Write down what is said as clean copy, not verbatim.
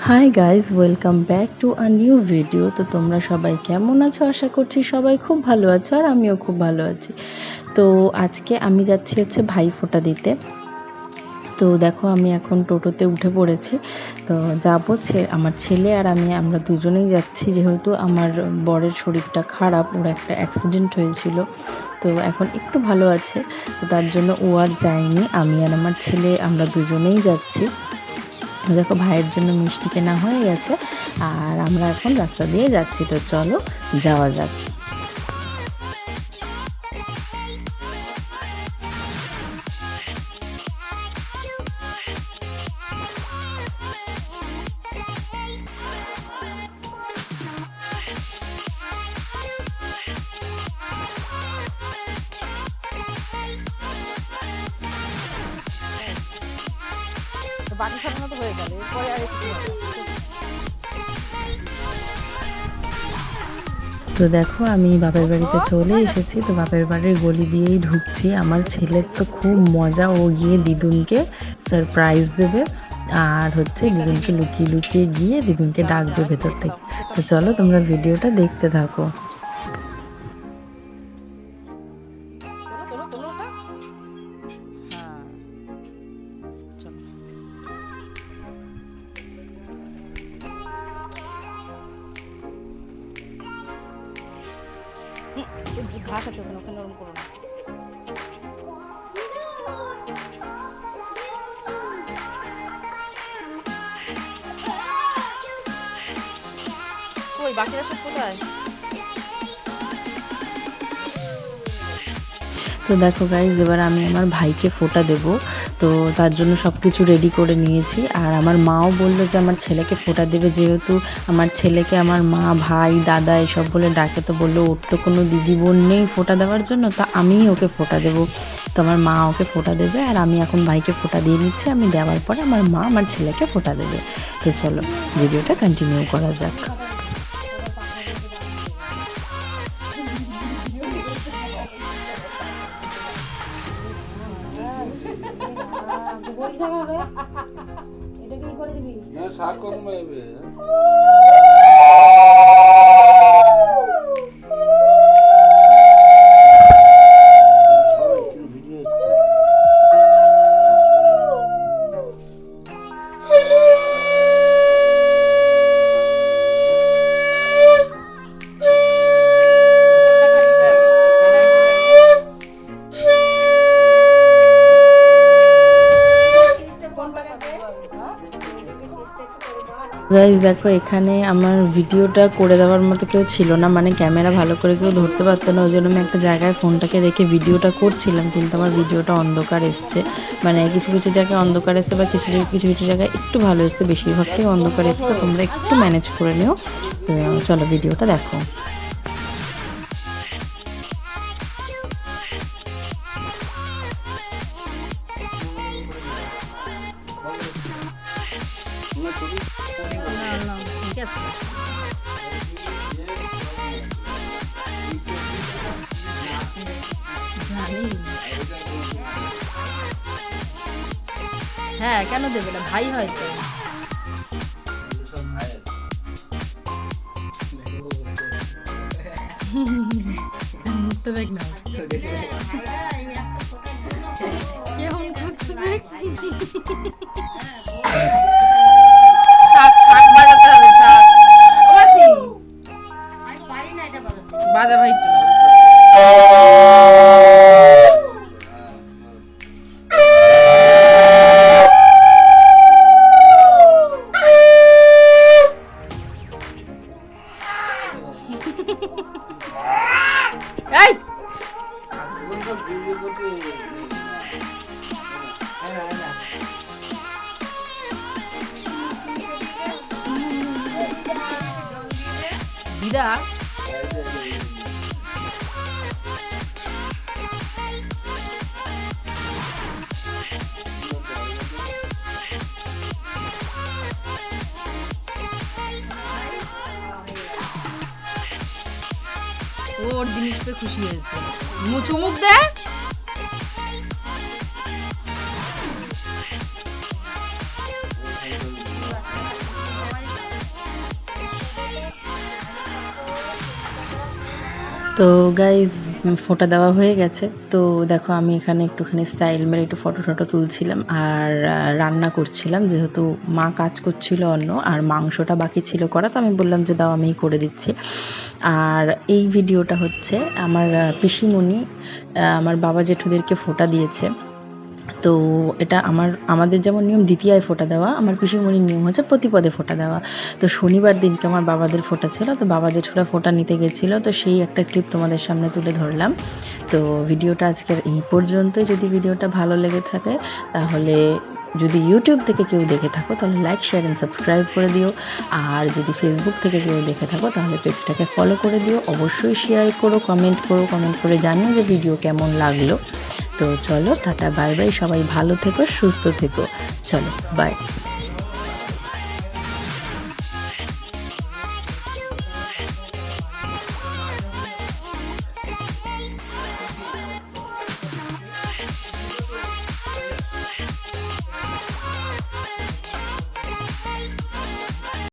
Hi guys, welcome back to a new video. তো তোমরা সবাই কেমন আছো? আশা করছি সবাই খুব ভালো আছো, আর আমিও খুব ভালো আছি। তো আজকে আমি যাচ্ছি ভাইফোঁটা দিতে। তো দেখো, আমি এখন টোটোতে উঠে পড়েছি। তো যাবো, আমার ছেলে আর আমরা দুজনেই যাচ্ছি, যেহেতু আমার বরের শরীরটা খারাপ, ওর একটা অ্যাক্সিডেন্ট হয়েছিল। তো এখন একটু ভালো আছে, তো তার জন্য ও আর যায়নি। আমি আর আমার ছেলে আমরা দুজনেই যাচ্ছি। দেখো, ভাইয়ের জন্য মিষ্টি কেনা হয়ে গেছে, আর আমরা এখন রাস্তা দিয়ে যাচ্ছি। তো চলো যাওয়া যাক। বাকি সাজানো তো হয়ে গেল, এরপরে আর এসে তো দেখো, আমি বাপের বাড়িতে চলে এসেছি। তো বাপের বাড়ির গলি দিয়েই ঢুকছি। আমার ছেলের তো খুব মজা, ও গিয়ে দিদুনকে সারপ্রাইজ দেবে, আর দিদুনকে লুকিয়ে লুকিয়ে গিয়ে দিদুনকে ডাকবে ভেতর থেকে। তো চলো তোমরা ভিডিওটা দেখতে থাকো। ঘাস আছে ওখানে, ওখানে নরম করো না। কই বাকিরা সব কোথায়? তো দেখো গাইজ, এবার আমি আমার ভাইকে ফোঁটা দেব। তো তার জন্য সব কিছু রেডি করে নিয়েছি। আর আমার মাও বললো যে আমার ছেলেকে ফোঁটা দেবে, যেহেতু আমার ছেলেকে আমার মা, ভাই, দাদা এসব বলে ডাকে। তো বললো ওর তো কোনো দিদি বোন নেই ফোঁটা দেওয়ার জন্য, তো আমিই ওকে ফোঁটা দেবো। তো আমার মা ওকে ফোঁটা দেবে, আর আমি এখন ভাইকে ফোঁটা দিয়ে নিচ্ছি। আমি দেওয়ার পরে আমার মা আমার ছেলেকে ফোঁটা দেবে। তো চলো ভিডিওটা কন্টিনিউ করা যাক। এটা কি করে দিবি না? শাক কোন মাইবে গাইজ দেখো, এখানে আমার ভিডিওটা করে দেওয়ার মতো কেউ ছিল না, মানে ক্যামেরা ভালো করে কেউ ধরতে পারতো না। ওই জন্য আমি একটা জায়গায় ফোনটাকে রেখে ভিডিওটা করছিলাম, কিন্তু আমার ভিডিওটা অন্ধকার এসছে। মানে কিছু কিছু জায়গায় অন্ধকার এসে, বা কিছু কিছু জায়গায় একটু ভালো এসছে, বেশিরভাগটাই অন্ধকার এসছে। তো তোমরা একটু ম্যানেজ করে নিও। তো চলো ভিডিওটা দেখো। ঠিক আছে, হ্যাঁ কেন দেবে না, ভাই হয়তো। মুখটা দেখ না, কেমন করছে দেখ। শাক শাক বাজাতে হবে, শাক বাজা ভাই তো। এই দিদা ওর জিনিস পেয়ে খুশি হয়েছে, চুমুক দে। তো গাইজ ফোঁটা দেওয়া হয়ে গেছে। তো দেখো আমি এখানে একটুখানি স্টাইল মেরে একটু ফটো টটো তুলছিলাম আর রান্না করছিলাম, যেহেতু মা কাজ করছিল অন্য আর মাংসটা বাকি ছিল করা, তো আমি বললাম যে দাও আমিই করে দিচ্ছি। আর এই ভিডিওটা হচ্ছে আমার পিসিমণি আমার বাবা জেঠুদেরকে ফোঁটা দিয়েছে। তো এটা আমাদের যেমন নিয়ম দ্বিতীয়ায় ফোঁটা দেওয়া, আমার পিসিমণির নিয়ম হচ্ছে প্রতিপদে ফোঁটা দেওয়া। তো শনিবার দিনকে আমার বাবাদের ফোঁটা ছিল, তো বাবা জেঠুরা ফোঁটা নিতে গেছিলো, তো সেই একটা ক্লিপ তোমাদের সামনে তুলে ধরলাম। তো ভিডিওটা আজকের এই পর্যন্তই। যদি ভিডিওটা ভালো লেগে থাকে তাহলে, যদি ইউটিউব থেকে কেউ দেখে থাকো তাহলে লাইক শেয়ার অ্যান্ড সাবস্ক্রাইব করে দিও, আর যদি ফেসবুক থেকে কেউ দেখে থাকো তাহলে পেজটাকে ফলো করে দিও। অবশ্যই শেয়ার করো, কমেন্ট করে জানিও যে ভিডিও কেমন লাগলো। তো চলো টাটা বাই বাই, সবাই ভালো থেকো, সুস্থ থেকো, চলো বাই।